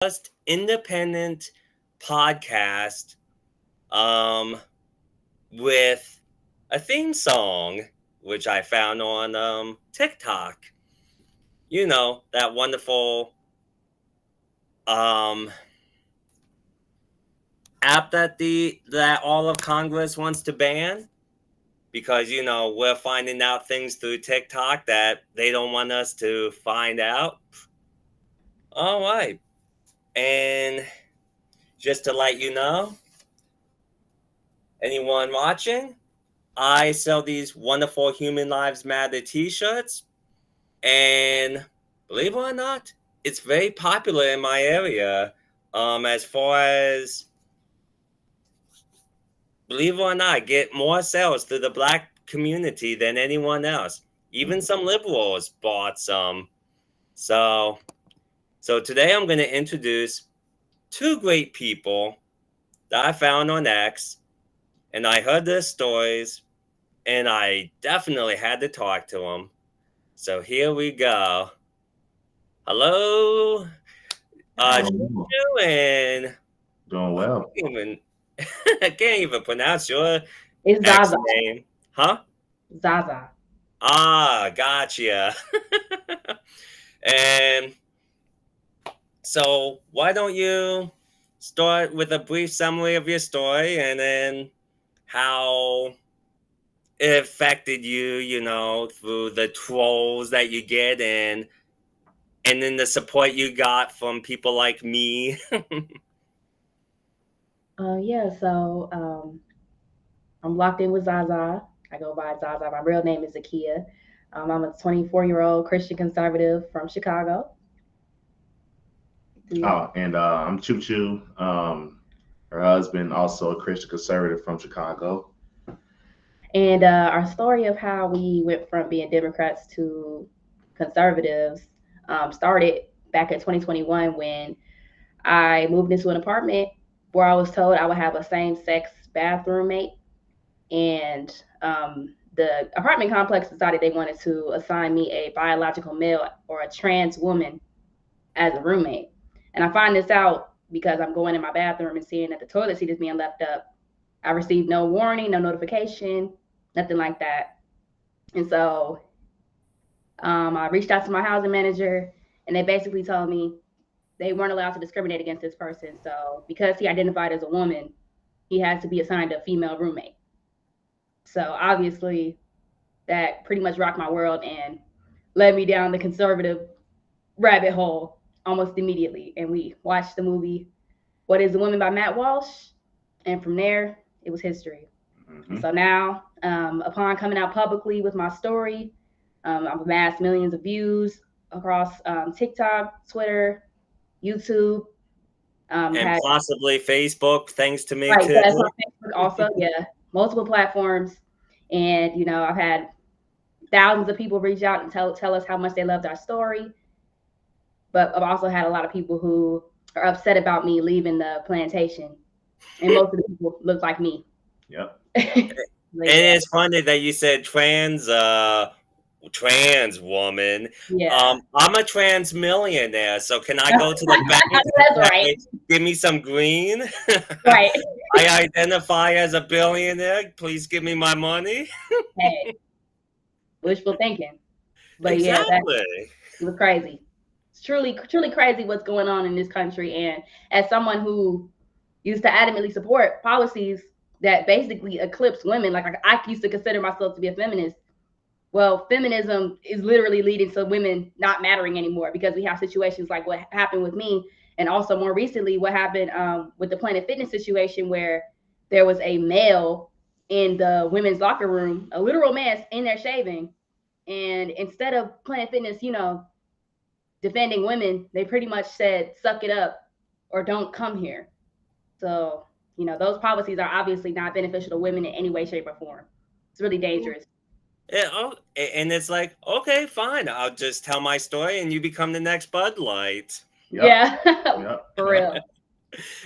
just independent podcast with a theme song which I found on TikTok. You know, that wonderful um app that all of Congress wants to ban because we're finding out things through TikTok that they don't want us to find out. All right. And just to let you know, anyone watching, I sell these wonderful Human Lives Matter t-shirts, and believe it or not, it's very popular in my area. As far as, believe it or not, get more sales through the black community than anyone else. Even some liberals bought some. So today I'm going to introduce two great people that I found on X, and I heard their stories, and I definitely had to talk to them. So here we go. Hello, Juju, and Doing well. even I can't even pronounce your It's ex Zaza. name, huh? Zaza. Ah, gotcha. And so, why don't you start with a brief summary of your story, and then how it affected you, through the trolls that you get, and then the support you got from people like me. So I'm locked in with Zaza. I go by Zaza. My real name is Zakia. I'm a 24-year-old Christian conservative from Chicago. Oh, and I'm Choo Choo. Her husband, also a Christian conservative from Chicago. And our story of how we went from being Democrats to conservatives started back in 2021 when I moved into an apartment where I was told I would have a same-sex bathroom mate, and the apartment complex decided they wanted to assign me a biological male or a trans woman as a roommate. And I find this out because I'm going in my bathroom and seeing that the toilet seat is being left up. I received no warning, no notification, nothing like that. And so I reached out to my housing manager, and they basically told me they weren't allowed to discriminate against this person. So because he identified as a woman, he had to be assigned a female roommate. So obviously, that pretty much rocked my world and led me down the conservative rabbit hole almost immediately. And we watched the movie What is a Woman by Matt Walsh. And from there, it was history. Mm-hmm. So now, upon coming out publicly with my story, I've amassed millions of views across TikTok, Twitter, YouTube. And possibly Facebook, thanks to me right, too. that's on Facebook also, yeah, multiple platforms. And, I've had thousands of people reach out and tell us how much they loved our story. But I've also had a lot of people who are upset about me leaving the plantation. And most of the people look like me. Yep. And it's funny that you said trans woman. Yeah. I'm a trans millionaire, so can I go to the bank That's right. give me some green? Right. I identify as a billionaire. Please give me my money. Hey, wishful thinking. But exactly. It was crazy. It's truly crazy what's going on in this country. And as someone who used to adamantly support policies that basically eclipse women, like I used to consider myself to be a feminist. Well, feminism is literally leading to women not mattering anymore because we have situations like what happened with me, and also more recently what happened with the Planet Fitness situation where there was a male in the women's locker room, a literal man in there shaving, and instead of Planet Fitness, defending women, they pretty much said, suck it up or don't come here. So, those policies are obviously not beneficial to women in any way, shape, or form. It's really dangerous. Yeah, and it's like, okay, fine. I'll just tell my story and you become the next Bud Light. Yep. Yeah, Yep. for real.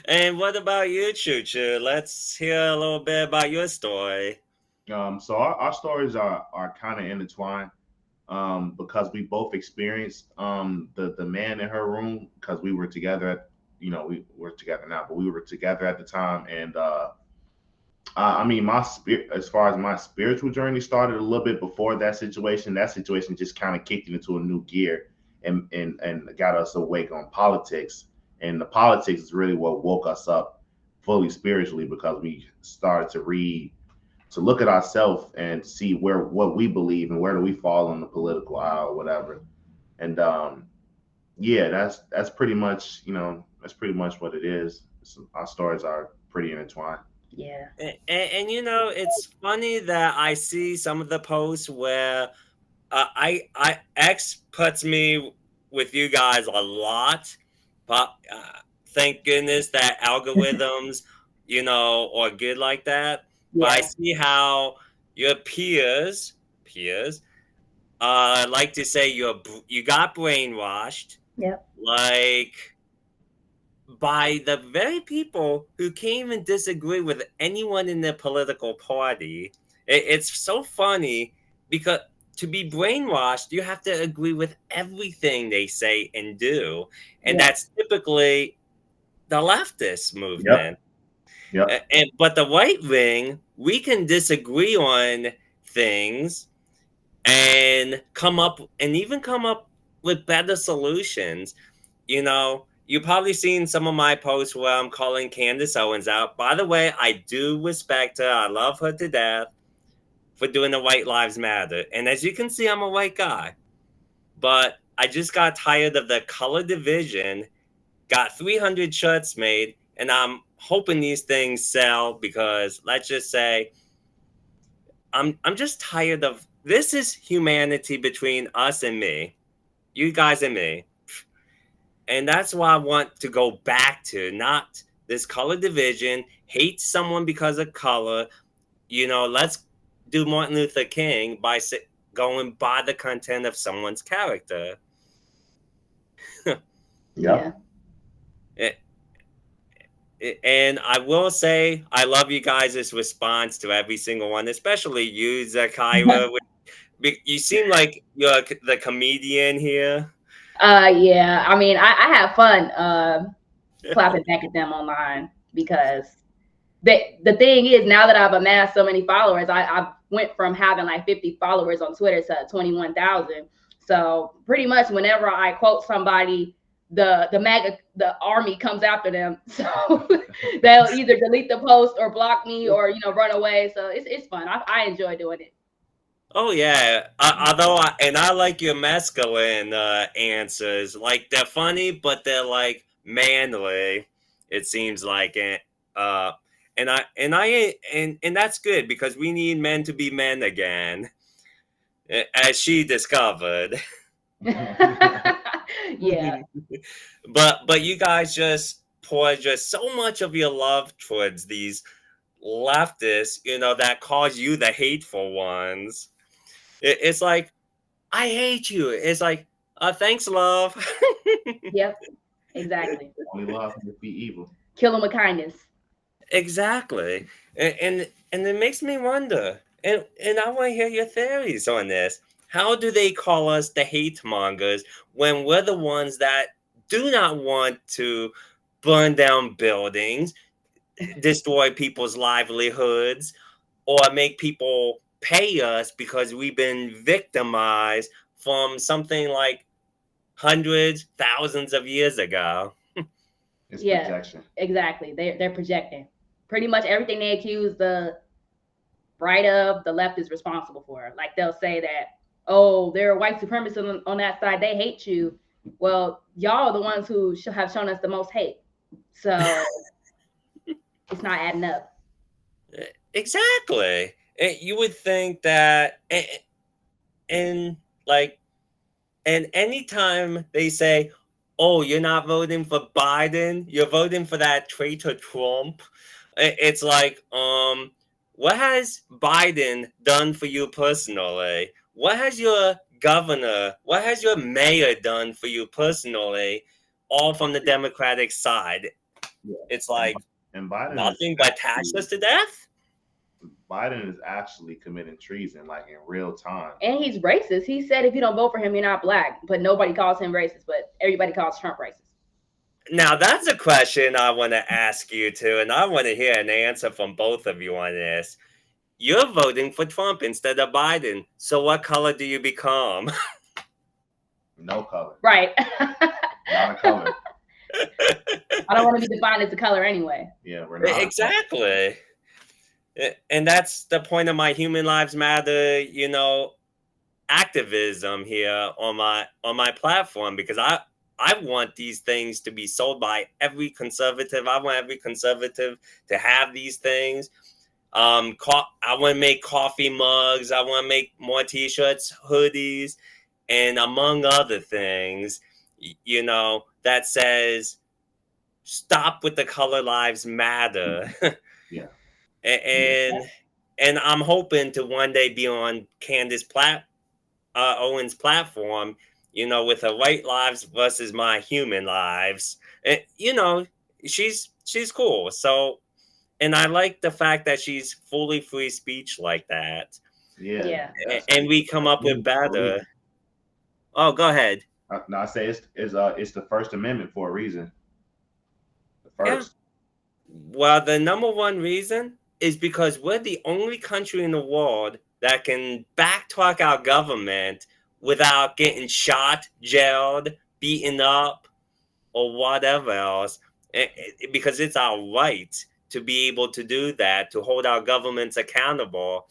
And what about you, Choo Choo? Let's hear a little bit about your story. So our stories are kind of intertwined because we both experienced the man in her room because we were together we're together now, but we were together at the time. And I mean, my spirit, as far as my spiritual journey, started a little bit before that situation. That situation just kind of kicked it into a new gear, and got us awake on politics. And the politics is really what woke us up fully spiritually, because we started to read, to look at ourselves and see what we believe and where do we fall on the political aisle or whatever. And yeah, that's pretty much, that's pretty much what it is. Our stories are pretty intertwined. Yeah. And it's funny that I see some of the posts where I X puts me with you guys a lot, but thank goodness that algorithms, are good like that. But I Yeah. see how your peers, like to say you got brainwashed, Yep. like by the very people who can't even disagree with anyone in their political party. It's so funny because to be brainwashed, you have to agree with everything they say and do. And Yep. that's typically the leftist Yep. movement. Yep. But the right wing, we can disagree on things and even come up with better solutions. You've probably seen some of my posts where I'm calling Candace Owens out. By the way, I do respect her. I love her to death for doing the White Lives Matter. And as you can see, I'm a white guy. But I just got tired of the color division, got 300 shirts made, and I'm hoping these things sell because let's just say I'm just tired of this is humanity between us and me. You guys and me. And that's why I want to go back to not this color division, hate someone because of color. Let's do Martin Luther King by going by the content of someone's character. Yeah. Yep. It- and I will say, I love you guys' response to every single one, especially you, Zakira. You seem like you're the comedian here. Yeah. I mean, I have fun clapping back at them online because the thing is, now that I've amassed so many followers, I went from having like 50 followers on Twitter to 21,000. So pretty much whenever I quote somebody, the army comes after them. So they'll either delete the post or block me or run away. So it's fun. I enjoy doing it. Oh yeah. Although I like your masculine answers. Like they're funny, but they're like manly. It seems like it. Uh, and that's good because we need men to be men again, as she discovered. Yeah. But you guys just pour just so much of your love towards these leftists, that cause you the hateful ones. It's like I hate you. It's like, thanks, love. Yep. Exactly. Only love can defeat evil. Kill them with kindness. Exactly. And it makes me wonder, and I want to hear your theories on this. How do they call us the hate mongers when we're the ones that do not want to burn down buildings, destroy people's livelihoods, or make people pay us because we've been victimized from something like hundreds, thousands of years ago? It's Yeah. projection. Exactly. They're projecting. Pretty much everything they accuse the right of, the left is responsible for. Like they'll say that, oh, there are white supremacists on that side. They hate you. Well, y'all are the ones who have shown us the most hate. So it's not adding up. Exactly. You would think that, and like, and anytime they say, "Oh, you're not voting for Biden, you're voting for that traitor Trump," it's like, what has Biden done for you personally? What has your governor, what has your mayor done for you personally? All from the Democratic side. Yeah. It's like And Biden is nothing but tax us to death. actually committing treason, like in real time. And he's racist. He said if you don't vote for him, you're not black. But nobody calls him racist. But everybody calls Trump racist. Now that's a question I want to ask you too, and I want to hear an answer from both of you on this. You're voting for Trump instead of Biden, so what color do you become? No color. Right. Not a color. I don't want to be defined as a color anyway. Yeah, we're not. Exactly. And that's the point of my Human Lives Matter, activism here on my platform, because I want these things to be sold by every conservative. I want every conservative to have these things. I want to make coffee mugs. I want to make more T-shirts, hoodies, and among other things, that says stop with the color lives matter. Yeah. and and I'm hoping to one day be on Owen's platform, with her white lives versus my human lives. And, she's cool. So, and I like the fact that she's fully free speech like that. Yeah. And we come up with better. Oh, go ahead. No, I say it's the First Amendment for a reason. The first. Yeah. Well, the number one reason is because we're the only country in the world that can backtalk our government without getting shot, jailed, beaten up, or whatever else, because it's our right to be able to do that, to hold our governments accountable,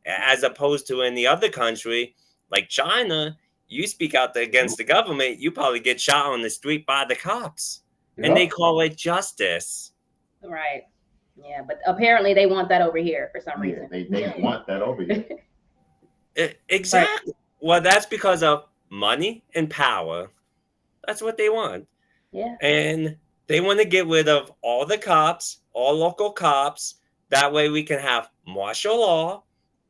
as opposed to any other country like China. You speak out against the government, you probably get shot on the street by the cops, and they call it justice. Right. Yeah, but apparently they want that over here for some reason. They want that over here. Exactly. Right. Well, that's because of money and power. That's what they want. Yeah. And they want to get rid of all the cops, all local cops. That way we can have martial law.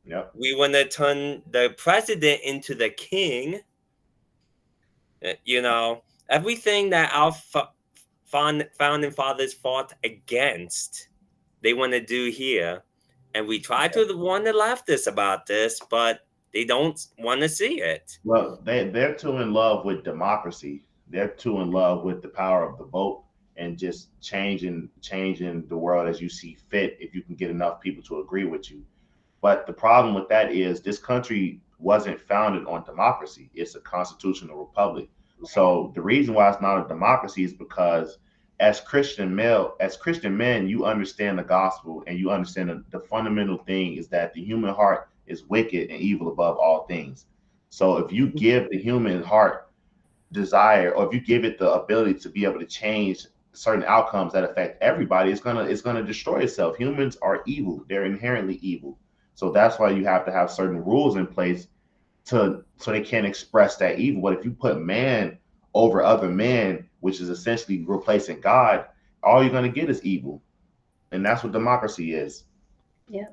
Yep. We want to turn the president into the king. Everything that our founding fathers fought against, they want to do here. And we try to warn the leftists about this, but they don't want to see it. Well, they're too in love with democracy. They're too in love with the power of the vote and just changing the world as you see fit if you can get enough people to agree with you. But the problem with that is this country wasn't founded on democracy. It's a constitutional republic. So the reason why it's not a democracy is because as Christian men, you understand the gospel and you understand the fundamental thing is that the human heart is wicked and evil above all things. So if you give the human heart desire, or if you give it the ability to be able to change certain outcomes that affect everybody, it's gonna destroy itself. Humans are evil; they're inherently evil. So that's why you have to have certain rules in place so they can't express that evil. But if you put man over other men, which is essentially replacing God, all you're gonna get is evil, and that's what democracy is. Yeah.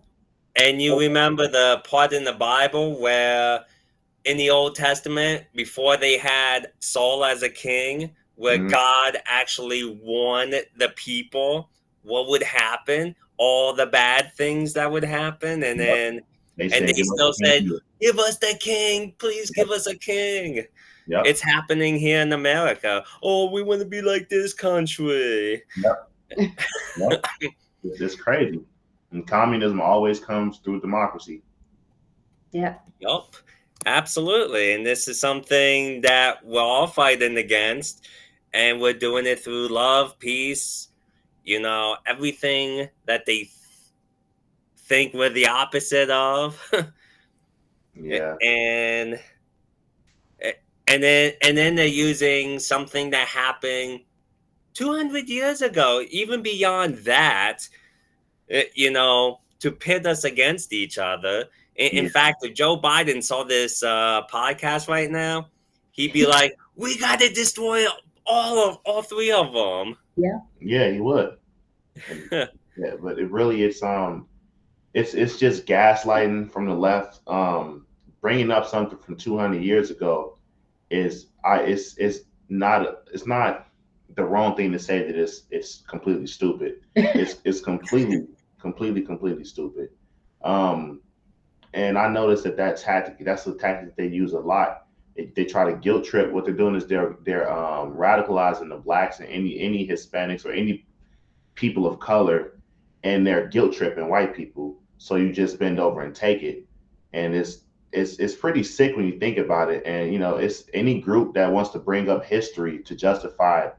And you remember the part in the Bible where in the Old Testament, before they had Saul as a king, where God actually warned the people what would happen, all the bad things that would happen, and then they still said, "Give us the king, please give us a king." Yep. It's happening here in America. Oh, we want to be like this country. Yep. It's crazy. And communism always comes through democracy. Yeah. Yup. Absolutely. And this is something that we're all fighting against. And we're doing it through love, peace, everything that they think we're the opposite of. Yeah. And then they're using something that happened 200 years ago, even beyond that, to pit us against each other. In fact, if Joe Biden saw this podcast right now, he'd be like, "We got to destroy all three of them." Yeah, he would. Yeah, but it really it's just gaslighting from the left. Bringing up something from 200 years ago it's not the wrong thing to say that it's completely stupid. It's completely stupid. And I noticed that's a tactic they use a lot They try to guilt trip. What they're doing is they're radicalizing the blacks and any Hispanics or any people of color, and they're guilt tripping white people. So you just bend over and take it, and it's pretty sick when you think about it. And it's any group that wants to bring up history to justify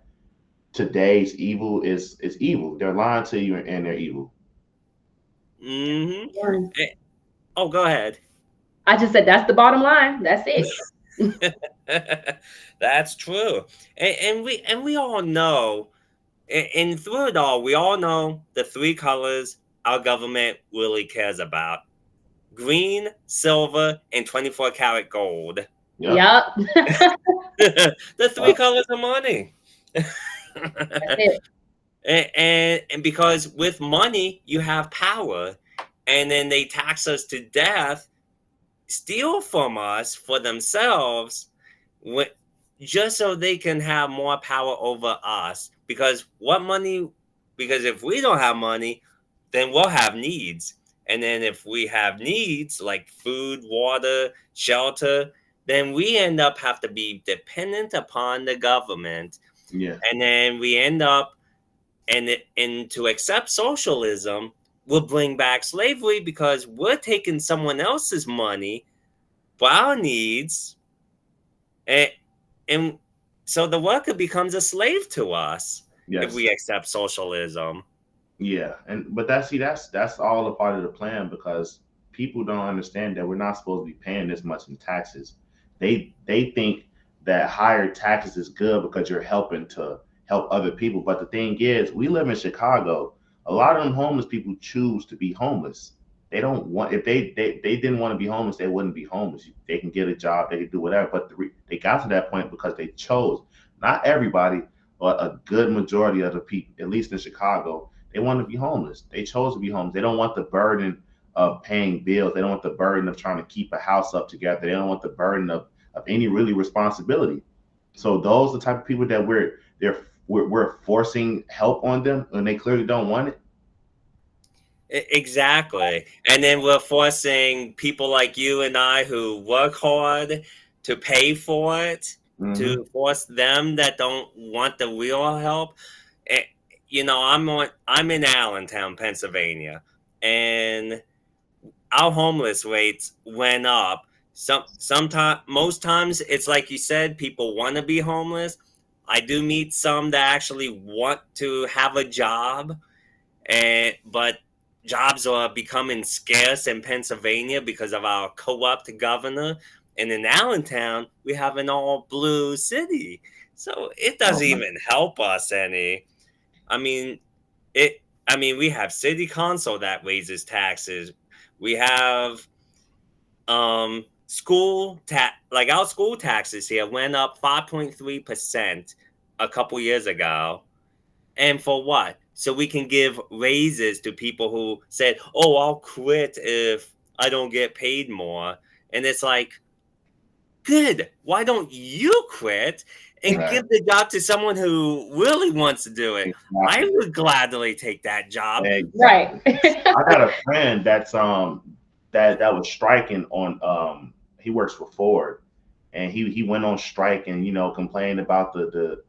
today's evil is evil. They're lying to you and they're evil. Mm-hmm. One. Oh, go ahead. I just said that's the bottom line. That's it. That's true, and we all know, and through it all, we all know the three colors our government really cares about: green, silver, and 24 karat gold. Yep. Yep. The three Yep. colors of money. That's it. And because with money you have power, and then they tax us to death, steal from us for themselves, wh- just so they can have more power over us. Because if we don't have money, then we'll have needs. And then if we have needs like food, water, shelter, then we end up have to be dependent upon the government. Yeah. And then we end up, and to accept socialism will bring back slavery, because we're taking someone else's money for our needs, and and so the worker becomes a slave to us if Yes. we accept socialism. Yeah, and but that's all a part of the plan because people don't understand that we're not supposed to be paying this much in taxes. They think that higher taxes is good because you're helping to help other people. But the thing is, we live in Chicago. A lot of them homeless people choose to be homeless. They don't want if they didn't want to be homeless, they wouldn't be homeless. They can get a job, they can do whatever. But they got to that point because they chose. Not everybody, but a good majority of the people, at least in Chicago, they want to be homeless. They chose to be homeless. They don't want the burden of paying bills. They don't want the burden of trying to keep a house up together. They don't want the burden of any really responsibility. So those are the type of people that we're forcing help on them when they clearly don't want it. Exactly. And then we're forcing people like you and I who work hard to pay for it, Hmm. to force them that don't want the real help. Eh, I'm in Allentown, Pennsylvania, and our homeless rates went up. Sometimes, most times, it's like you said, people want to be homeless. I do meet some that actually want to have a job, but jobs are becoming scarce in Pennsylvania because of our corrupt governor. And in Allentown, we have an all blue city, so it Oh doesn't my. even help us any. I mean, it. I mean, we have city council that raises taxes. We have like our school taxes here went up 5.3% a couple years ago. And for what? So we can give raises to people who said, "Oh, I'll quit if I don't get paid more." And it's like, good. Why don't you quit and Right. give the job to someone who really wants to do it? I Exactly. would gladly take that job. Exactly. Right. I got a friend that was striking on he works for Ford, and he went on strike and complained about the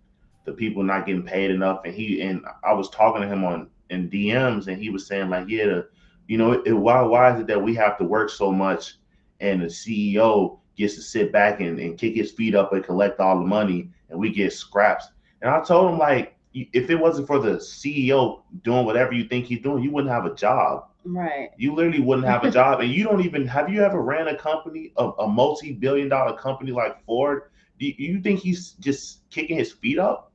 people not getting paid enough. And I was talking to him on in DMs, and he was saying like, yeah, why is it that we have to work so much and the CEO gets to sit back and kick his feet up and collect all the money and we get scraps. And I told him like, if it wasn't for the CEO doing whatever you think he's doing, you wouldn't have a job. Right. You literally wouldn't have a job, and you don't even have you ever ran a company, a multi-billion-dollar company like Ford? Do you think he's just kicking his feet up?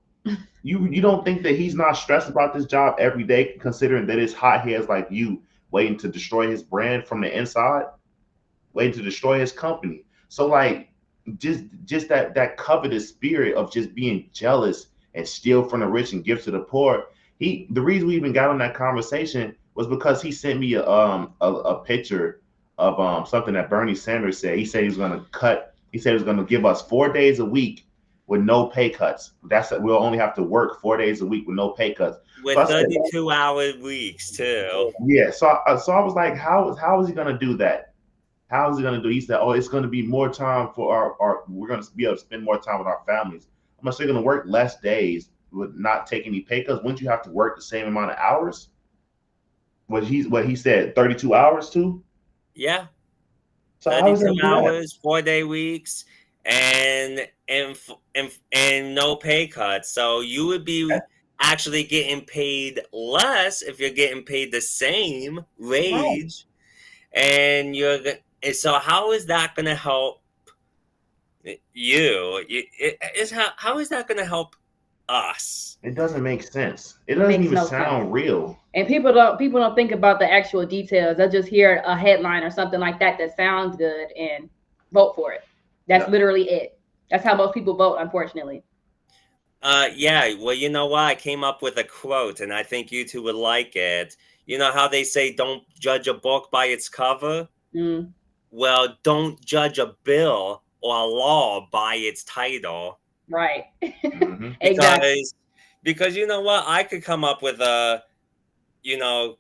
You don't think that he's not stressed about this job every day, considering that it's hot hairs like you waiting to destroy his brand from the inside, waiting to destroy his company. So like just that covetous spirit of just being jealous and steal from the rich and give to the poor. The reason we even got on that conversation was because he sent me a picture of something that Bernie Sanders said. He said he was gonna cut. He said he was gonna give us 4 days a week with no pay cuts. That's it. We'll only have to work 4 days a week with no pay cuts. So I With said, 32-hour weeks too. yeah. So I was like, how is he gonna do that? How is it going to do? He said, oh, it's going to be more time for our we're going to be able to spend more time with our families. I'm still going to work less days with not taking any pay cuts. Wouldn't you have to work the same amount of hours? What he said, 32 hours too. Yeah, So how is 32 that do that? hours, 4-day weeks, and no pay cuts. So you would be actually getting paid less if you're getting paid the same Right. wage, and and so how is that going to help how is that going to help us? It doesn't make sense. It It doesn't makes even no sense. sound real. And people don't think about the actual details. They just hear a headline or something like that that sounds good and vote for it. That's Yeah. literally it. That's how most people vote, unfortunately. Yeah, well, you know what? I came up with a quote, and I think you two would like it. You know how they say, don't judge a book by its cover? Mm, Well, don't judge a bill or a law by its title. right. Hmm. Exactly. Because you know what? I could come up with you know,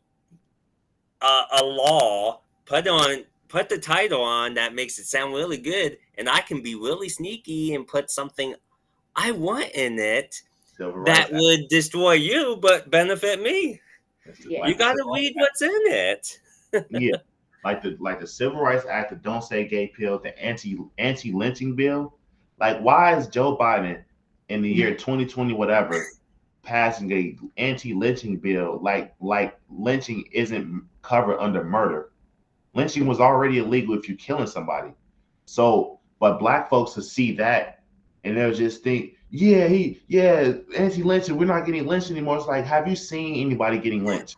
a law, put the title on that makes it sound really good, and I can be really sneaky and put something I want in it Civil that Rights Act. would destroy you but benefit me. Yeah. You Like the got Civil to Rights read Act. what's in it. Yeah. Like the Civil Rights Act, the Don't Say Gay bill, the anti lynching bill. Like, why is Joe Biden in the year 2020 whatever passing a anti lynching bill? Like lynching isn't covered under murder. Lynching was already illegal if you're killing somebody. So, but black folks will see that and they'll just think, yeah, anti-lynching, we're not getting lynched anymore. It's like, have you seen anybody getting lynched?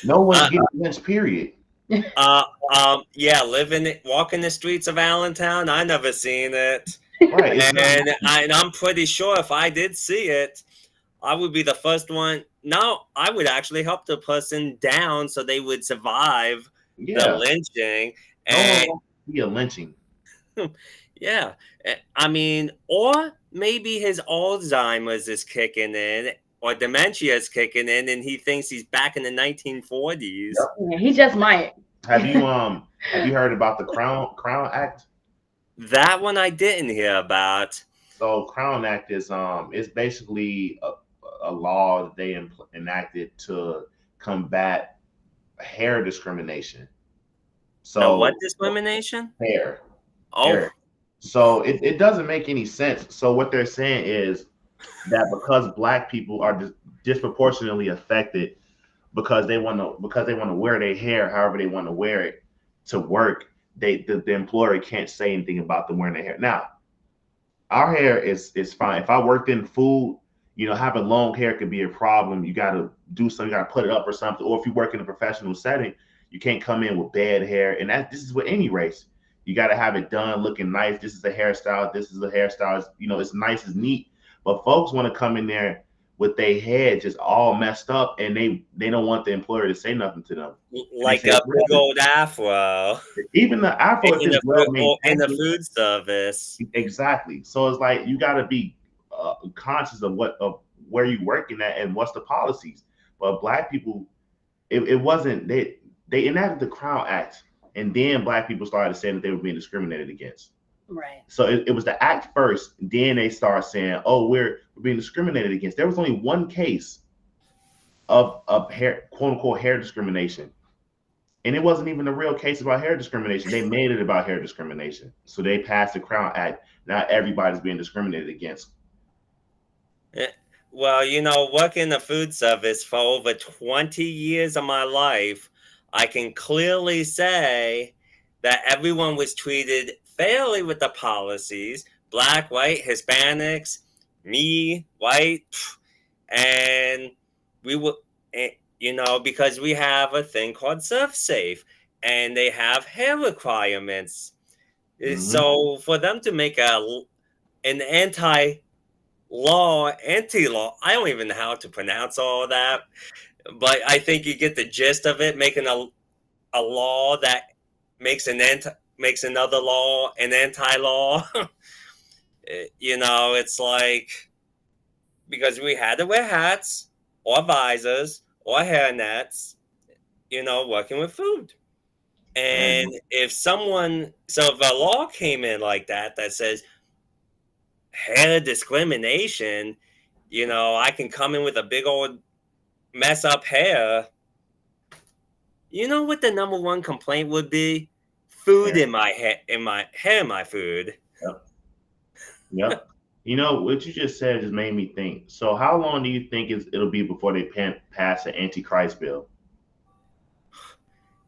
No one's Uh, getting lynched, period. yeah, walking the streets of Allentown, I never seen it, Right. It's not and I'm pretty sure if I did see it, I would be the first one. No, I would actually help the person down so they would survive the yeah. lynching. No one And wants to be a lynching. yeah, I mean, or maybe his Alzheimer's is kicking in, or dementia is kicking in, and he thinks he's back in the 1940s. Yep. Yeah, he just might. Have you heard about the Crown Act? That one I didn't hear about. So Crown Act is basically a law that they enacted to combat hair discrimination. What So discrimination? hair, Oh, hair. So it doesn't make any sense. So what they're saying is that because black people are disproportionately affected because they want to wear their hair however they want to wear it to work, the employer can't say anything about them wearing their hair. Now, our hair is fine. If I worked in food, having long hair could be a problem. You got to do something. You got to put it up or something. Or if you work in a professional setting, you can't come in with bad hair. And this is with any race. You got to have it done looking nice. This is a hairstyle. This is a hairstyle. It's nice, it's neat. But folks want to come in there with their head just all messed up, and they don't want the employer to say nothing to them. And they like say, a well, big old afro even the afro, if in it's well in the maintained, food service. exactly. So it's like you got to be conscious of where you working at and what's the policies. But black people, it wasn't they enacted the Crown Act, and then black people started saying that they were being discriminated against. Right. So it was the act first, then they start saying, "Oh, we're being discriminated against." There was only one case of hair, quote unquote, hair discrimination, and it wasn't even a real case about hair discrimination. They made it about hair discrimination. So they passed the Crown Act. Now everybody's being discriminated against. Eh, Well, working in the food service for over 20 years of my life, I can clearly say that everyone was treated fairly with the policies. Black, white, Hispanics, me, white, and we were, because we have a thing called Surf Safe, and they have hair requirements. Hmm. So for them to make an anti law. I don't even know how to pronounce all that, but I think you get the gist of it. Making a law that makes another law an anti-law. It's like because we had to wear hats or visors or hairnets. Working with food. And if a law came in like that says hair discrimination, I can come in with a big old mess up hair. You know what the number one complaint would be? Food Yeah. in my hair, in my food. Yep. Yep. You know what you just said just made me think. So how long do you think it'll be before they pass an antichrist bill?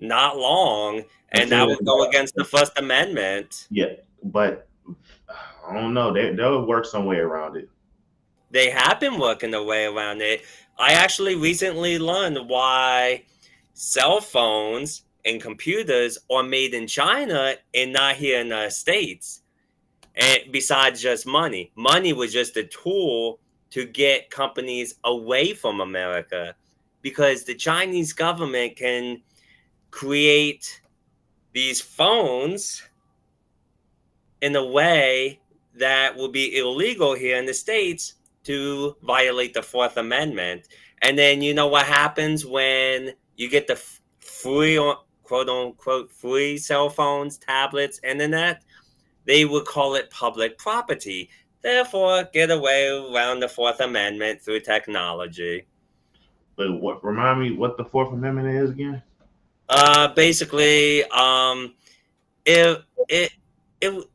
Not long, and that Considering, would go against the First Amendment. yeah, but I don't know. They'll work some way around it. They have been working their way around it. I actually recently learned why cell phones and computers are made in China and not here in the States. And besides just money was just a tool to get companies away from America, because the Chinese government can create these phones in a way that will be illegal here in the States to violate the Fourth Amendment. And then you know what happens when you get the free, quote unquote, free cell phones, tablets, internet? They would call it public property. Therefore, get away around the Fourth Amendment through technology. But what remind me what the Fourth Amendment is again? Basically, it, it, it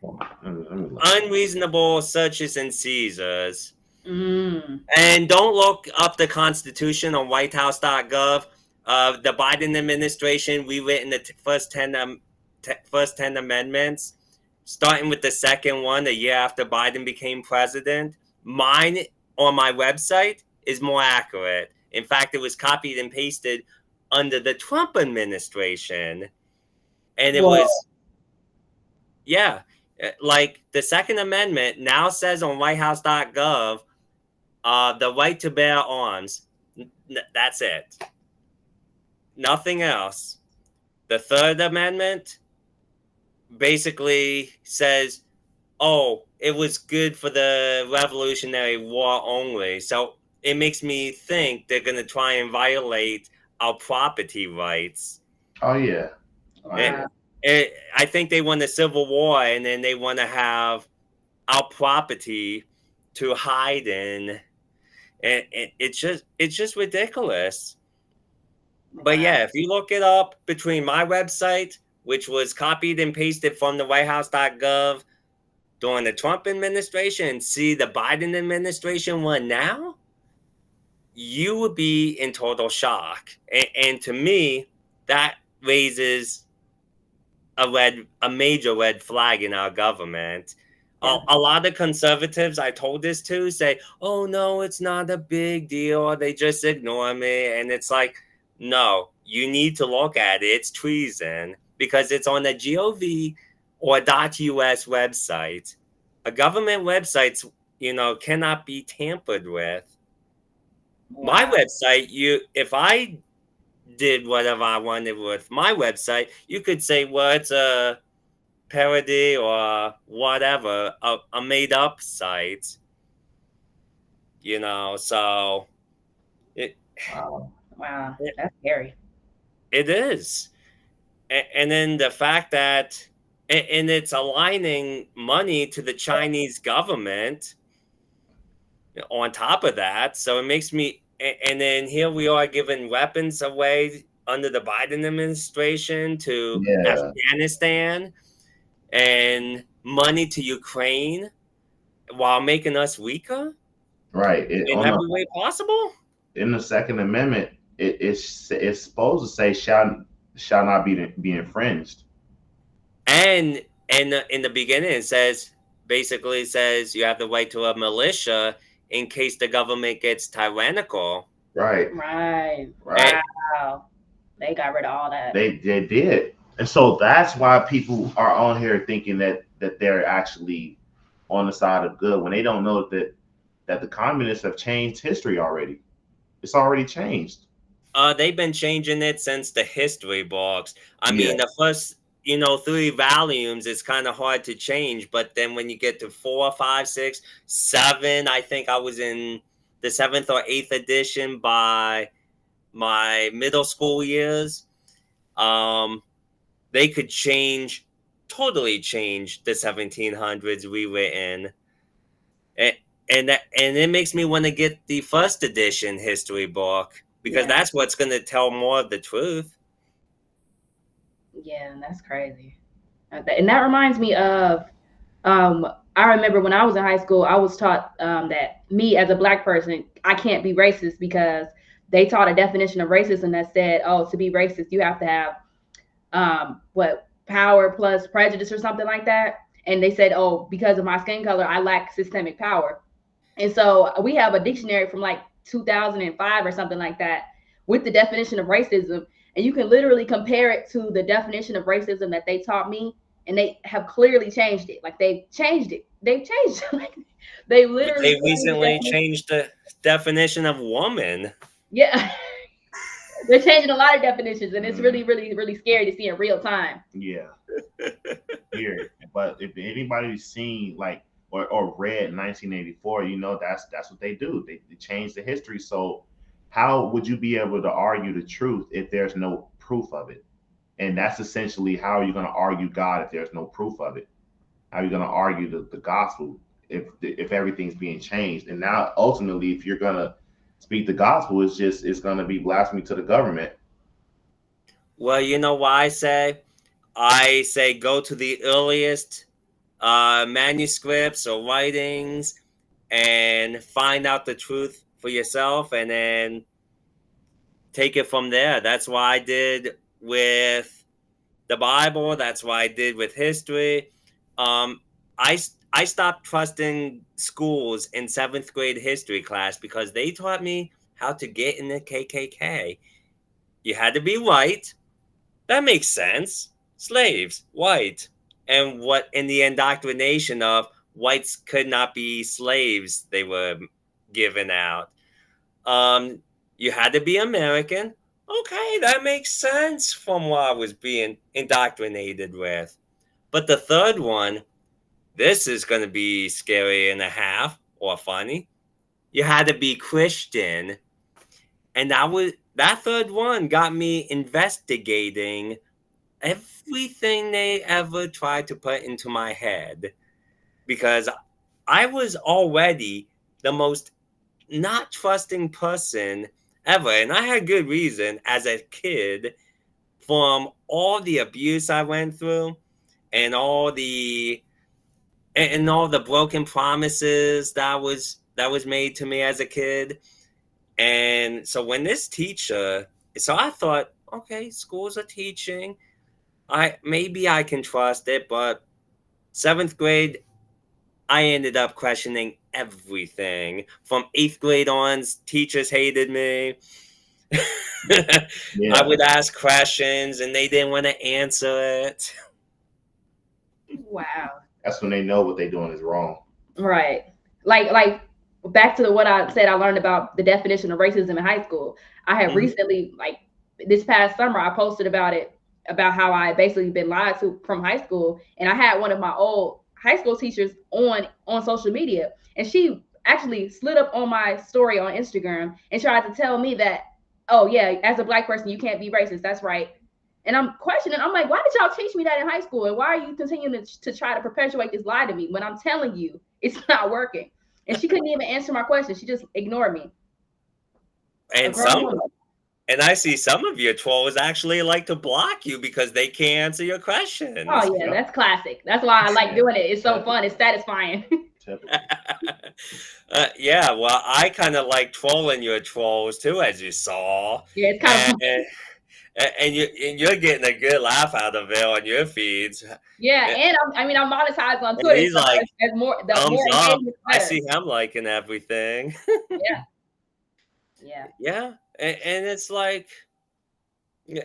Let me look. unreasonable searches and seizures. Mm. And don't look up the Constitution on WhiteHouse.gov. The Biden administration rewritten the first 10 amendments, starting with the second one a year after Biden became president. Mine on my website is more accurate. In fact, it was copied and pasted under the Trump administration. And it Well, was, yeah, like the Second Amendment now says on WhiteHouse.gov, the right to bear arms. That's it. Nothing else. The Third Amendment basically says, oh, it was good for the Revolutionary War only. So it makes me think they're going to try and violate our property rights. Oh yeah. wow. I think they won the Civil War, and then they want to have our property to hide in. And it's just ridiculous. But yeah, if you look it up between my website, which was copied and pasted from the WhiteHouse.gov during the Trump administration, and see the Biden administration one now, you would be in total shock. And to me, that raises a major red flag in our government. Yeah. A lot of conservatives I told this to say, oh no, it's not a big deal, or they just ignore me. And it's like, no, you need to look at it. It's treason because it's on the .gov or .us website. A government website, cannot be tampered with. My Wow. website, if I did whatever I wanted with my website, you could say, well, it's a parody or whatever, a made up site, so it, Wow. it, That's scary. it is. And then the fact that, and it's aligning money to the Chinese government on top of that. So it makes me, and then here we are giving weapons away under the Biden administration to Yeah. Afghanistan and money to Ukraine while making us weaker Right. in every way possible. In the Second Amendment, it's supposed to say shall not be infringed. And in the beginning, basically says you have the right to a militia in case the government gets tyrannical. Right. Right. Right. Wow. They got rid of all that. They did, and so that's why people are on here thinking that they're actually on the side of good when they don't know that the communists have changed history already. It's already changed. They've been changing it since the history books. I Yeah. mean, the first, 3 volumes is kind of hard to change, but then when you get to 4, 5, 6, 7, I think I was in the 7th or 8th edition by my middle school years. um, they could totally change the 1700s we were in. And, and it makes me want to get the first edition history book because Yeah, that's what's going to tell more of the truth. yeah, that's crazy. And that reminds me of, um, I remember when I was in high school, I was taught that me as a black person, I can't be racist because they taught a definition of racism that said, oh, to be racist, you have to have what, power plus prejudice or something like that. And they said, oh, because of my skin color, I lack systemic power. And so we have a dictionary from like 2005 or something like that with the definition of racism. And you can literally compare it to the definition of racism that they taught me. And they have clearly changed it. Like they've changed it. They've changed it. Like they literally They changed the recently definition. changed the definition of woman. Yeah. They're changing a lot of definitions. And it's Mm, really, really, really scary to see in real time. yeah, here. But if anybody's seen like or read 1984, you know that's what they do. They change the history. So how would you be able to argue the truth if there's no proof of it? And that's essentially how are you going to argue God if there's no proof of it? How are you going to argue the gospel if everything's being changed? And now ultimately, if you're going to speak the gospel, it's going to be blasphemy to the government. Well, you know why I say? I say go to the earliest manuscripts or writings and find out the truth for yourself and then take it from there. That's why I did with the Bible. That's why I did with history. Um, I, I stopped trusting schools in seventh grade history class because they taught me how to get in the KKK. You had to be white. That makes sense. Slaves, white. And what in the indoctrination of whites could not be slaves they were given out. Um, you had to be American. Okay, that makes sense from what I was being indoctrinated with. But the third one, this is going to be scary and a half or funny. You had to be Christian, and that third one got me investigating everything they ever tried to put into my head because I was already the most not trusting person ever. And I had good reason as a kid from all the abuse I went through and all the broken promises that was made to me as a kid. And so when this teacher, so I thought, okay, schools are teaching. I can trust it, but seventh grade, I ended up questioning everything. From eighth grade on, teachers hated me. I Yeah, would ask questions and they didn't want to answer it. Wow. that's when they know what they're doing is wrong. Right. Like back to what I said I learned about the definition of racism in high school. I had Mhm. recently, like this past summer, I posted about it, about how I had basically been lied to from high school. And I had one of my old high school teachers on social media. And she actually slid up on my story on Instagram and tried to tell me that, oh yeah, as a black person, you can't be racist. That's right. And I'm questioning, I'm like, why did y'all teach me that in high school? And why are you continuing to try to perpetuate this lie to me when I'm telling you it's not working? And she couldn't even answer my question. She just ignored me. A And grown some woman. and I see some of your trolls actually like to block you because they can't answer your questions. Oh yeah, Yep. that's classic. That's why I like Yeah. doing it. It's so fun. It's Typical. satisfying. Typical. Yeah, well, I kind of like trolling your trolls too, as you saw, Yeah, it's kind of and fun. you're getting a good laugh out of it on your feeds. Yeah, And and I mean I'm monetized on Twitter, he's so like, as more the thumbs more up. engagement, the I better. see him liking everything. Yeah, yeah, Yeah, and it's like, yeah,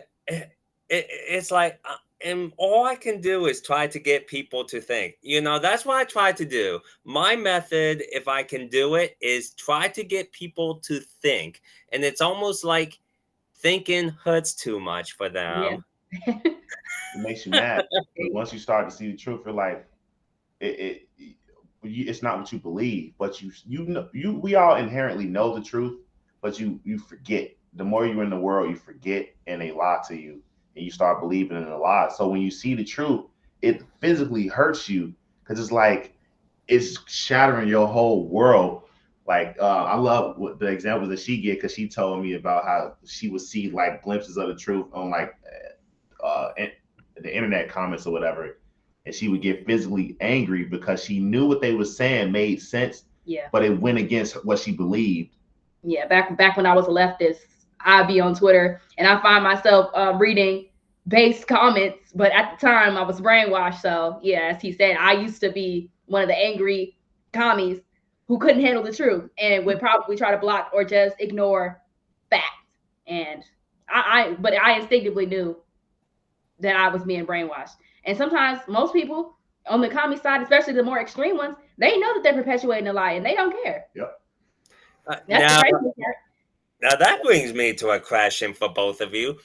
it's like, and all I can do is try to get people to think. That's what I try to do. My method, if I can do it, is try to get people to think. And it's almost like thinking hurts too much for yeah. them. It makes you mad because once you start to see the truth, you're like, it's not what you believe, but you know we all inherently know the truth, but you forget. The more you're in the world, you forget, and they lie to you, and you start believing in a lie. So when you see the truth, it physically hurts you because it's like it's shattering your whole world. Like I love what the examples that she get because she told me about how she would see like glimpses of the truth on like in the internet comments or whatever, and she would get physically angry because she knew what they were saying made sense, Yeah. but it went against what she believed. Yeah, back when I was a leftist, I'd be on Twitter and I find myself reading base comments, but at the time I was brainwashed. So yeah, as he said, I used to be one of the angry commies who couldn't handle the truth and would probably try to block or just ignore facts. And but I instinctively knew that I was being brainwashed. And sometimes most people on the commie side, especially the more extreme ones, they know that they're perpetuating a lie and they don't care. Yep. That's the Now, crazy part. now that brings me to a question for both of you.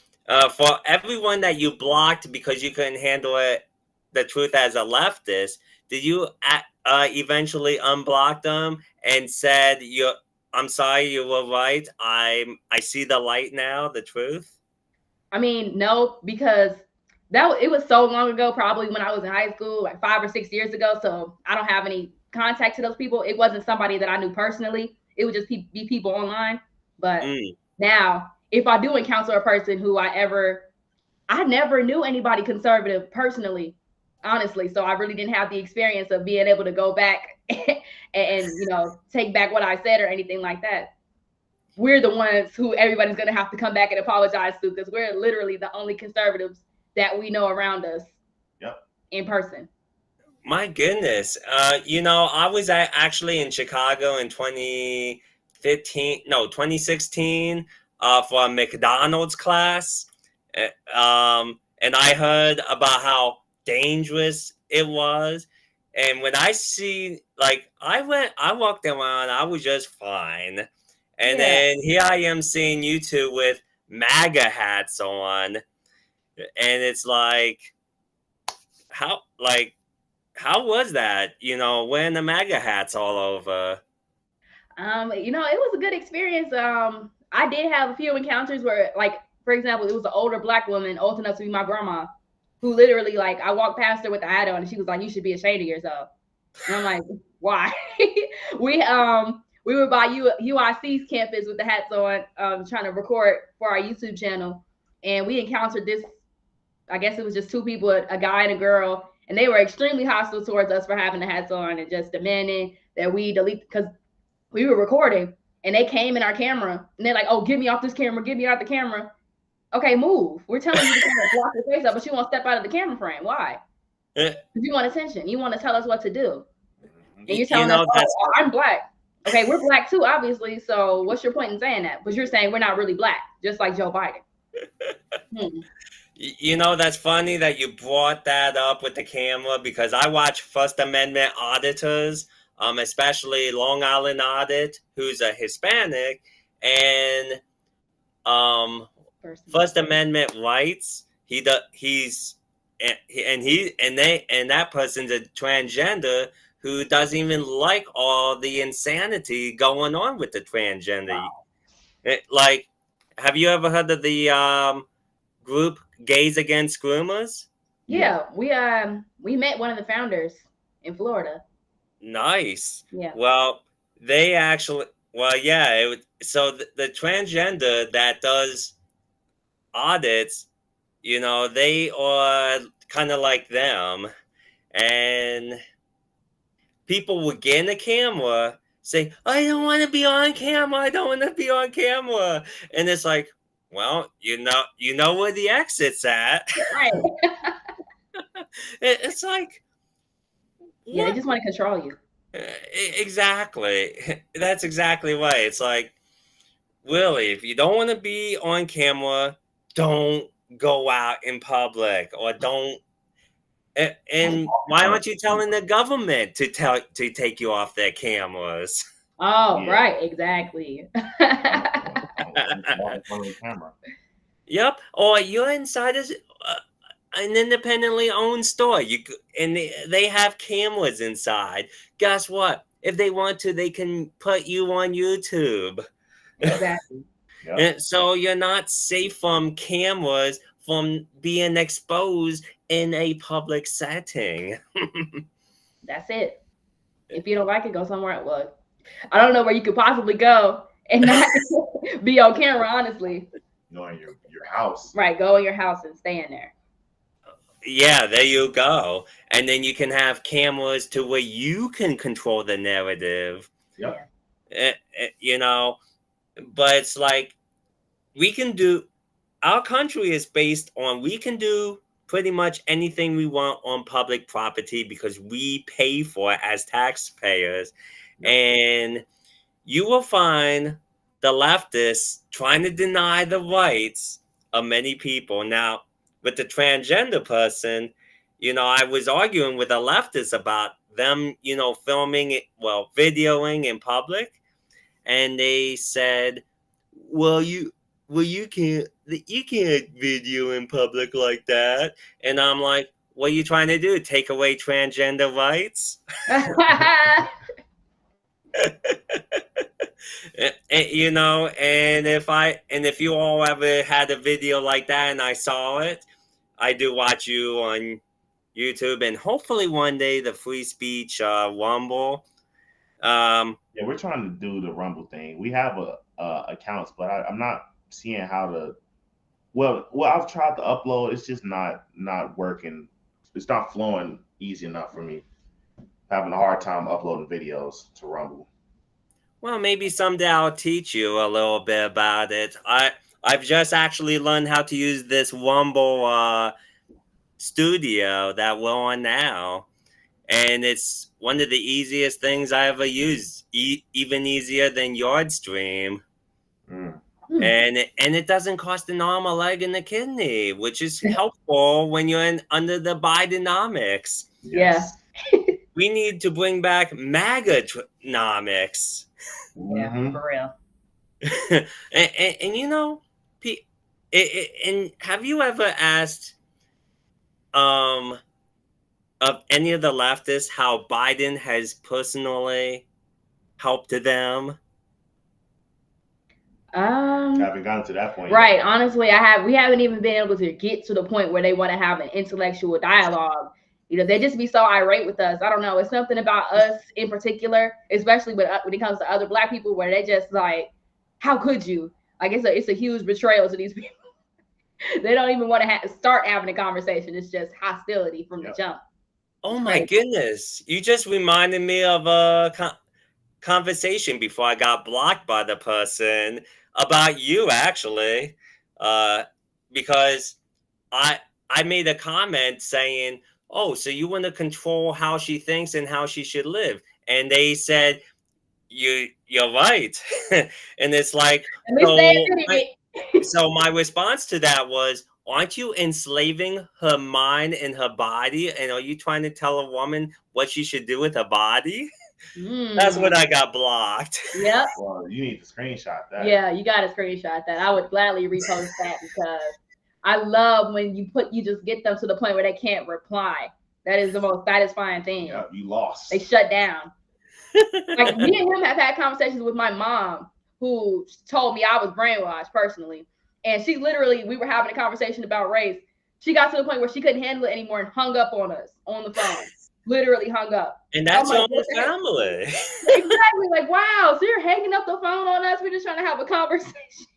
For everyone that you blocked because you couldn't handle it, the truth as a leftist, did you eventually unblock them and said, I'm sorry, you were right. I see the light now, the truth." I mean, no, because it was so long ago, probably when I was in high school, like 5 or 6 years ago. So I don't have any contact to those people. It wasn't somebody that I knew personally. It would just be people online. But now, if I do encounter a person who I never knew anybody conservative personally, honestly. So I really didn't have the experience of being able to go back and take back what I said or anything like that. We're the ones who everybody's going to have to come back and apologize to because we're literally the only conservatives that we know around us. Yep. In person. My goodness. I was actually in Chicago in 2016 for a McDonald's class. And I heard about how dangerous it was. And when I see, like, I walked around, I was just fine. And then here I am seeing you two with MAGA hats on. And it's like, how was that? Wearing the MAGA hats all over. It was a good experience. I did have a few encounters where, like, for example, it was an older Black woman, old enough to be my grandma, who literally, like, I walked past her with the hat on, and she was like, "You should be ashamed of yourself." And I'm like, "Why?" we were by UIC's campus with the hats on, trying to record for our YouTube channel, and we encountered this. I guess it was just two people, a guy and a girl, and they were extremely hostile towards us for having the hats on and just demanding that we delete because we were recording, and they came in our camera and they're like, "Oh, get me off this camera, get me out the camera." Okay, move. We're telling you to kind of block your face up, but you won't step out of the camera frame. Why? Because you want attention. You want to tell us what to do. And you're telling us, "Oh, I'm Black." Okay, we're Black too, obviously. So what's your point in saying that? But you're saying we're not really Black, just like Joe Biden. That's funny that you brought that up with the camera because I watch First Amendment auditors, especially Long Island Audit, who's a Hispanic, and First Amendment rights. He's that person's a transgender who doesn't even like all the insanity going on with the transgender. Wow. Have you ever heard of the group Gays Against Groomers? Yeah, we met one of the founders in Florida. Nice. Yeah. Well, they actually. Well, yeah. So the transgender that does audits, they are kind of like them, and people would get in the camera, say, "I don't want to be on camera. I don't want to be on camera," and it's like, well, you know where the exit's at. Right. It's like, yeah, they just want to control you. Exactly. That's exactly right. It's like, really, if you don't want to be on camera, don't go out in public, or don't. And why aren't you telling the government to take you off their cameras? Oh, yeah. Right, exactly. Yep. Or you're inside an independently owned store. And they have cameras inside. Guess what? If they want to, they can put you on YouTube. Exactly. Yep. And so you're not safe from cameras from being exposed in a public setting. That's it. If you don't like it, go somewhere. Well, I don't know where you could possibly go and not be on camera, honestly. Go in your house. Right, go in your house and stay in there. Yeah, there you go. And then you can have cameras to where you can control the narrative. Yep. You know, but it's like we can do, our country is based on, we can do pretty much anything we want on public property because we pay for it as taxpayers. Yep. And you will find the leftists trying to deny the rights of many people. Now, with the transgender person, I was arguing with a leftist about them, filming it, well, videoing in public, and they said, "Well, you can't video in public like that." And I'm like, "What are you trying to do? Take away transgender rights?" And if you all ever had a video like that and I saw it, I do watch you on YouTube, and hopefully one day the free speech Rumble. Yeah, we're trying to do the Rumble thing. We have accounts, but I'm not seeing how to. Well, I've tried to upload. It's just not working. It's not flowing easy enough for me. Having a hard time uploading videos to Rumble. Well, maybe someday I'll teach you a little bit about it. I've just actually learned how to use this Rumble studio that we're on now, and it's one of the easiest things I ever used, even easier than YardStream. Mm. And it doesn't cost an arm, a leg, and a kidney, which is helpful when you're under the Bidenomics. Yes. We need to bring back MAGA-nomics. Yeah, for real. and and have you ever asked of any of the leftists how Biden has personally helped them? Haven't gotten to that point right yet. Honestly, we haven't even been able to get to the point where they want to have an intellectual dialogue. They just be so irate with us. I don't know, it's something about us in particular, especially when it comes to other Black people, where they just like, how could you, like, it's a huge betrayal to these people. They don't even want to start having a conversation. It's just hostility from the jump. Oh my goodness, you just reminded me of a conversation before I got blocked by the person about you, actually, because I made a comment saying, "Oh, so you want to control how she thinks and how she should live?" And they said, "You're right." And it's like, so my response to that was, aren't you enslaving her mind and her body? And are you trying to tell a woman what she should do with her body? That's when I got blocked. Yep. Well, you need to screenshot that. Yeah, you got to screenshot that. I would gladly repost that, because I love when you just get them to the point where they can't reply. That is the most satisfying thing. Yeah, you lost. They shut down. Like, me and him have had conversations with my mom, who told me I was brainwashed personally. And she literally, we were having a conversation about race. She got to the point where she couldn't handle it anymore and hung up on us on the phone. Literally hung up. And that's your own family. Exactly. Like, wow, so you're hanging up the phone on us? We're just trying to have a conversation.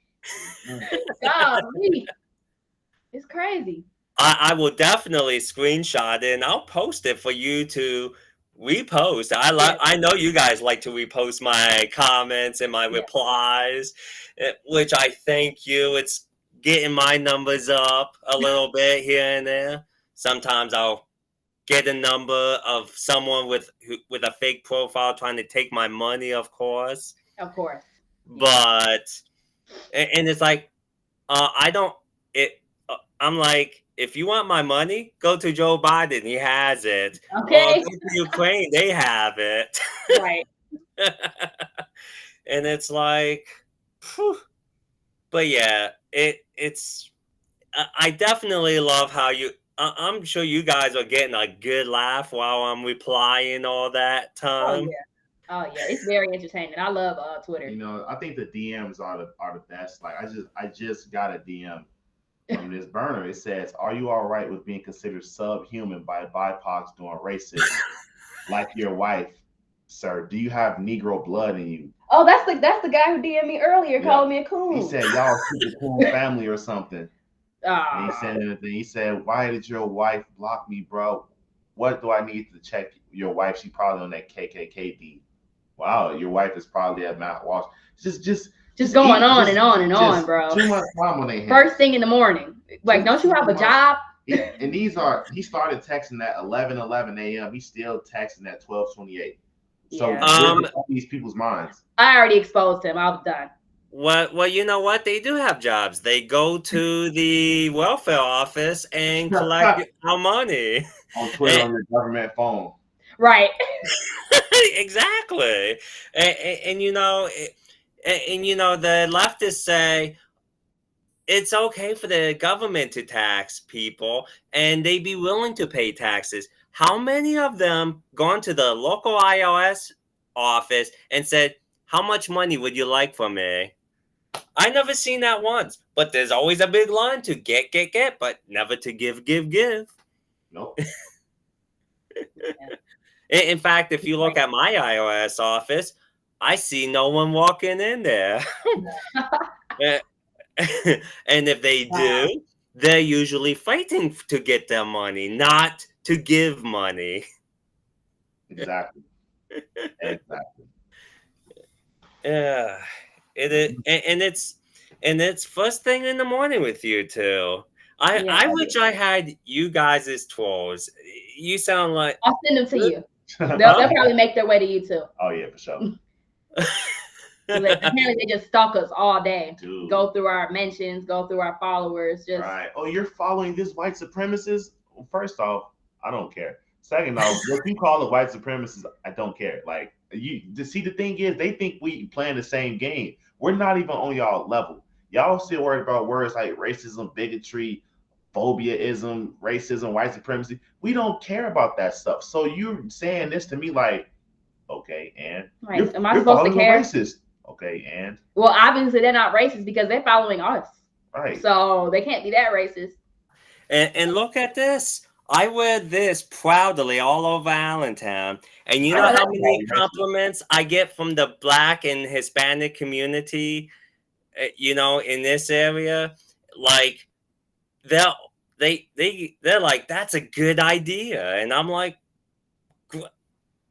God, it's crazy. I will definitely screenshot it and I'll post it for you to repost. I know you guys like to repost my comments and my replies, which I thank you. It's getting my numbers up a little bit here and there. Sometimes I'll get a number of someone with a fake profile trying to take my money, of course. Of course. But and it's like, I'm like, if you want my money, go to Joe Biden. He has it. Okay. Or go to Ukraine. They have it. Right. And it's like, whew. But yeah, it's. I definitely love how I'm sure you guys are getting a good laugh while I'm replying all that time. Oh yeah, it's very entertaining. I love Twitter. I think the DMs are the best. Like, I just got a DM from this burner. It says, "Are you all right with being considered subhuman by BIPOCs doing racism, like your wife, sir? Do you have Negro blood in you?" Oh, that's the guy who DM'd me earlier Yeah. calling me a coon. He said, "Y'all super cool family or something." And he Ah, said anything. He said, "Why did your wife block me, bro? What do I need to check your wife? She probably on that KKKD. Wow, your wife is probably at Mount Walsh. Just going eat, on and on and on, just bro. too much time on their hands. First thing in the morning. Like, don't you have a job? And he started texting at 11:11 a.m. He's still texting at 12:28. So Yeah. these people's minds. I already exposed him. I was done. Well, you know what? They do have jobs. They go to the welfare office and collect our money. On Twitter on your government phone. Right. Exactly. And you know, the leftists say it's okay for the government to tax people, and they be willing to pay taxes. How many of them gone to the local IRS office and said, "How much money would you like from me?" I never seen that once, but there's always a big line to get, but never to give. Nope. In fact, if you look at my IRS office, I see no one walking in there. And if they do, they're usually fighting to get their money, not to give money. Exactly. Yeah, it's first thing in the morning with you two. I wish I had you guys' trolls. You sound like I'll send them to you. They'll probably make their way to you too. Oh yeah, for sure. Apparently they just stalk us all day. Dude. Go through our mentions, go through our followers. Just right. Oh, you're following this white supremacist? Well, first off, I don't care. Second off, what you call a white supremacist, I don't care. Like see, the thing is, they think we playing the same game. We're not even on y'all level. Y'all still worried about words like racism, bigotry, phobiaism, racism, white supremacy. We don't care about that stuff. So you're saying this to me like, okay, and right. Am I supposed to care? Racist. Okay, and well, obviously they're not racist because they're following us. Right. So they can't be that racist. And look at this. I wear this proudly all over Allentown. And you know how many compliments I get from the Black and Hispanic community, in this area? Like, they're like, that's a good idea. And I'm like,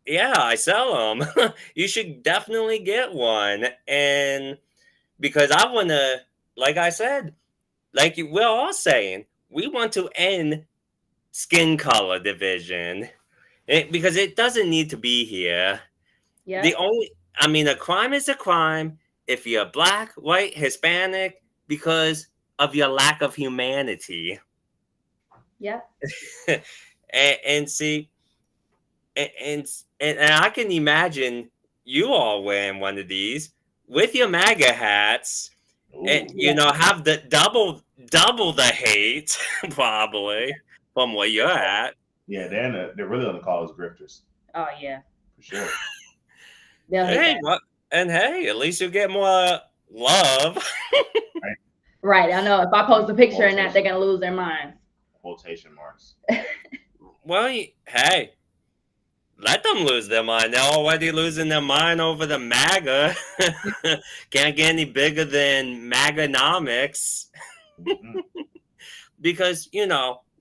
yeah, I sell them. You should definitely get one. And because I want to, like I said, like we're all saying, we want to end skin color division because it doesn't need to be here. Yeah. A crime is a crime if you're Black, white, Hispanic, because of your lack of humanity. Yeah. and see, and I can imagine you all wearing one of these with your MAGA hats. Ooh, and have the double the hate probably from where you're at. Yeah, they're really gonna call us grifters. Oh yeah, for sure. Hey, at least you get more love. Right. I know if I post a picture in that, they're gonna lose their minds. Quotation marks. Well, hey. Let them lose their mind. They're already losing their mind over the MAGA. Can't get any bigger than MAGAnomics. Because,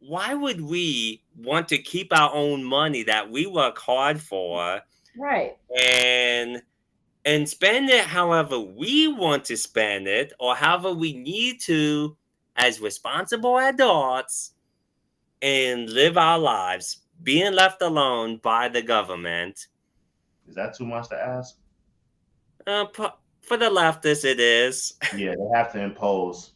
why would we want to keep our own money that we work hard for? Right. And spend it however we want to spend it or however we need to as responsible adults and live our lives. Being left alone by the government. Is that too much to ask? For the leftists, it is. Yeah, they have to impose.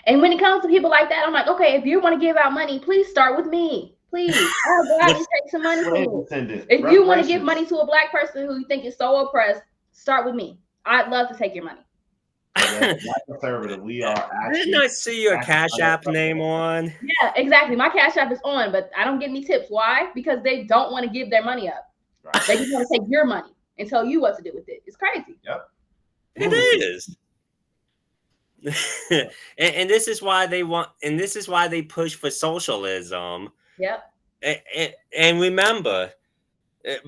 And when it comes to people like that, I'm like, okay, if you want to give out money, please start with me. Please. I'll gladly take some money from you. If you want to give money to a Black person who you think is so oppressed, start with me. I'd love to take your money. Conservative, we are actually. Didn't I see your Cash App name on? Yeah, exactly. My Cash App is on, but I don't get any tips. Why? Because they don't want to give their money up. Right. They just want to take your money and tell you what to do with it. It's crazy. Yep. It is. And this is why they want, and this is why they push for socialism. Yep. And remember,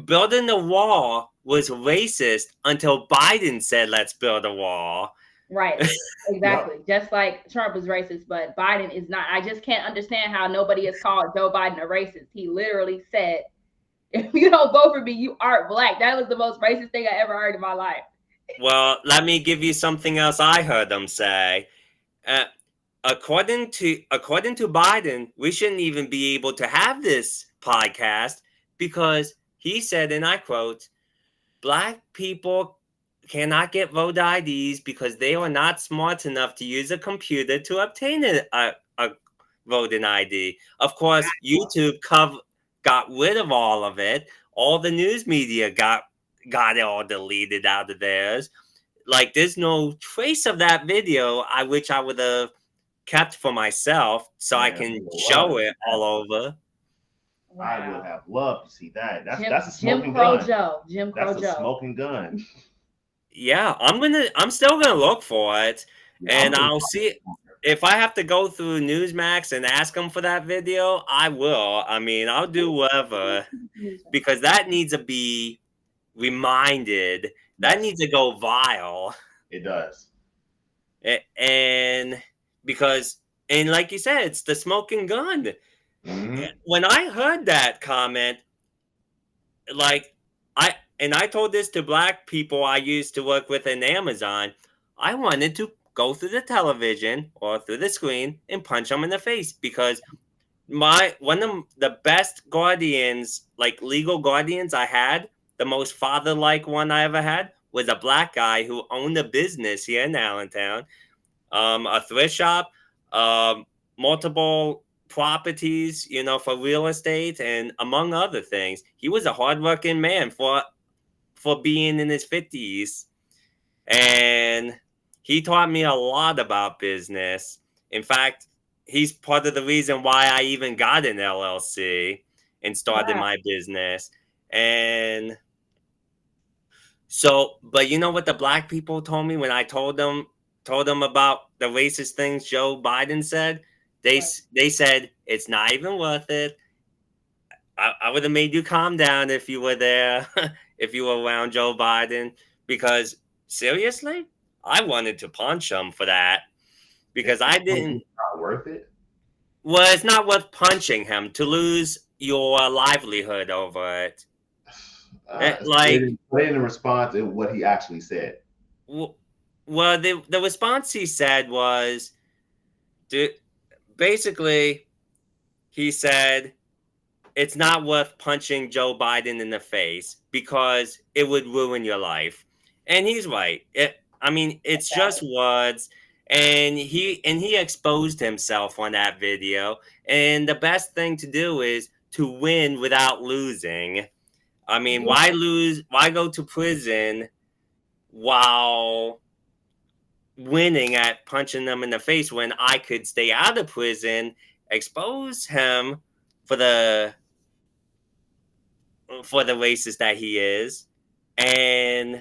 building the wall was racist until Biden said, "Let's build a wall." Right. Yep. Exactly. Just like Trump was racist, but Biden is not. I just can't understand how nobody has called Joe Biden a racist. He literally said, if you don't vote for me, you aren't black. That was the most racist thing I ever heard in my life. Well, let me give you something else I heard them say. Uh, according to Biden, we shouldn't even be able to have this podcast because he said, and I quote, "Black people cannot get voter IDs because they are not smart enough to use a computer to obtain a voting ID." Of course, YouTube got rid of all of it. All the news media got it all deleted out of theirs. Like, there's no trace of that video. I wish I would have kept for myself so I Man, can we would love to show see it that. all over. I would have loved to see that. That's Jim, a Jim smoking Crow gun. Joe. Jim Crow That's a Joe. smoking gun. Yeah, I'm still gonna look for it, I'm and gonna I'll see if I have to go through Newsmax and ask them for that video. I will. I mean, I'll do whatever because that needs to be reminded. That Yes. needs to go viral. It does. And because, and like you said, it's the smoking gun. Mm-hmm. When I heard that comment, like, I told this to black people I used to work with in Amazon. I wanted to go through the television or through the screen and punch them in the face because my one of the best guardians, like legal guardians I had, the most father-like one I ever had, was a black guy who owned a business here in Allentown, a thrift shop, multiple properties, for real estate, and among other things. He was a hardworking man for being in his 50s, and he taught me a lot about business. In fact, he's part of the reason why I even got an LLC and started Wow. my business. And so, but you know what the black people told me when I told them about the racist things Joe Biden said? They said it's not even worth it. I would have made you calm down if you were there, if you were around Joe Biden, because seriously, I wanted to punch him for that because I didn't. It's not worth it. Well, it's not worth punching him to lose your livelihood over it. They Like, didn't respond to what he actually said. well, the response he said was, basically, he said, it's not worth punching Joe Biden in the face because it would ruin your life. And he's right. I mean, it's just words. And he exposed himself on that video. And the best thing to do is to win without losing. I mean, why lose? Why go to prison while winning at punching them in the face when I could stay out of prison, expose him for the racist that he is, and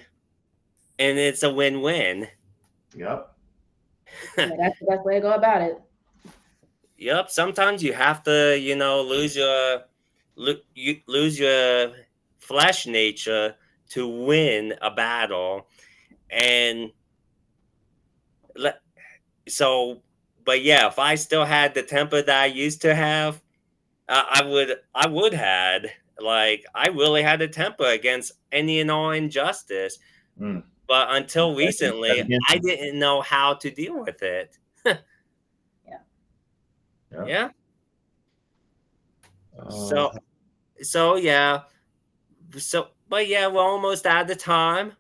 it's a win-win. Yep. Yeah, that's the best way to go about it. Yep. Sometimes you have to, lose your flesh nature to win a battle, and so. But yeah, if I still had the temper that I used to have, I would had. Like, I really had a temper against any and all injustice. Mm. But until recently, Again. I didn't know how to deal with it. Yeah. Yeah. Uh, So yeah. But yeah, we're almost out of time.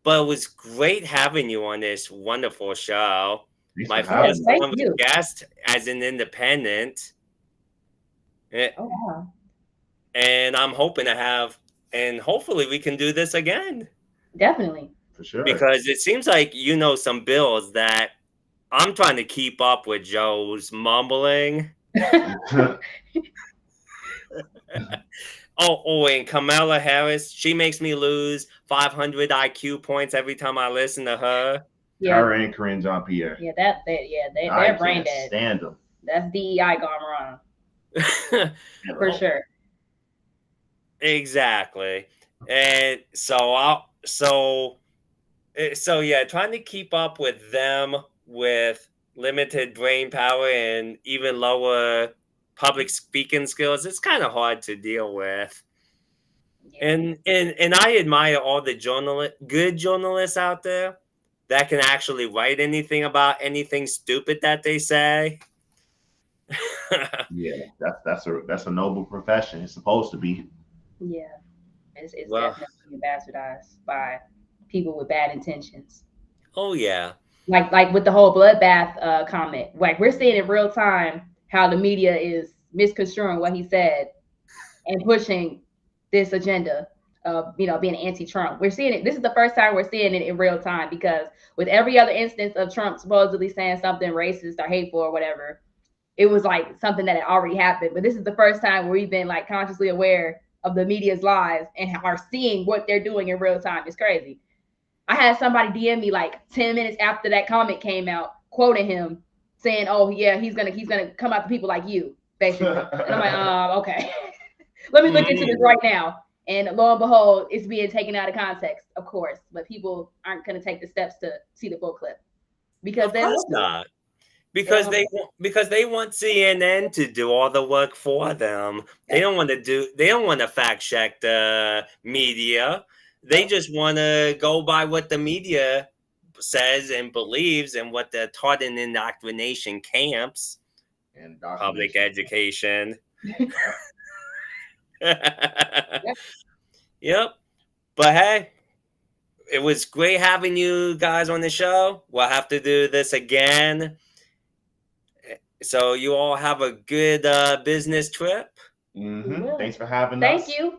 But it was great having you on this wonderful show. Thanks My for having first me. Thank one was you. guest as an independent. Oh wow. And I'm hoping to have, and hopefully we can do this again. Definitely. For sure. Because it seems like you know some bills that I'm trying to keep up with Joe's mumbling. And Kamala Harris, she makes me lose 500 IQ points every time I listen to her. Yeah, Her and Corinne Jean Pierre. yeah, I they're brain can't dead. stand them. That's DEI gone wrong for sure. Exactly. And so yeah, trying to keep up with them with limited brain power and even lower public speaking skills, it's kind of hard to deal with. Yeah, And I admire all the good journalists out there that can actually write anything about anything stupid that they say. Yeah, that's a noble profession. It's supposed to be. yeah. It's Well, definitely being bastardized by people with bad intentions. oh yeah. Like with the whole bloodbath comment. Like we're seeing in real time how the media is misconstruing what he said and pushing this agenda of being anti-Trump. We're seeing it. This is the first time we're seeing it in real time because with every other instance of Trump supposedly saying something racist or hateful or whatever, it was like something that had already happened. But this is the first time where we've been like consciously aware of the media's lies and are seeing what they're doing in real time. It's crazy. I had somebody DM me like 10 minutes after that comment came out, quoting him, saying, "Oh yeah, he's gonna come out to people like you, basically." And I'm like, okay. Let me look into this right now. And lo and behold, it's being taken out of context, of course. But people aren't gonna take the steps to see the full clip because Of they don't course want to. not. They don't Because want to. they want CNN to do all the work for them. They don't want to fact check the media. They Nope. just want to go by what the media says and believes and what they're taught in indoctrination camps, public Indoctrination. education. Yep. Yep. Yep. But hey, it was great having you guys on the show. We'll have to do this again. So you all have a good business trip, We will. Thanks for having Thank us. you.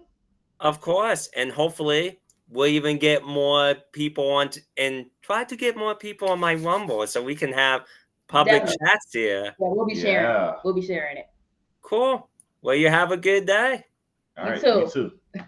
of course, and hopefully we'll even get more people on and try to get more people on my Rumble so we can have public Definitely. chats here. Yeah, we'll be sharing. Yeah. We'll be sharing it. Cool. Well, you have a good day. All You right. You too. too.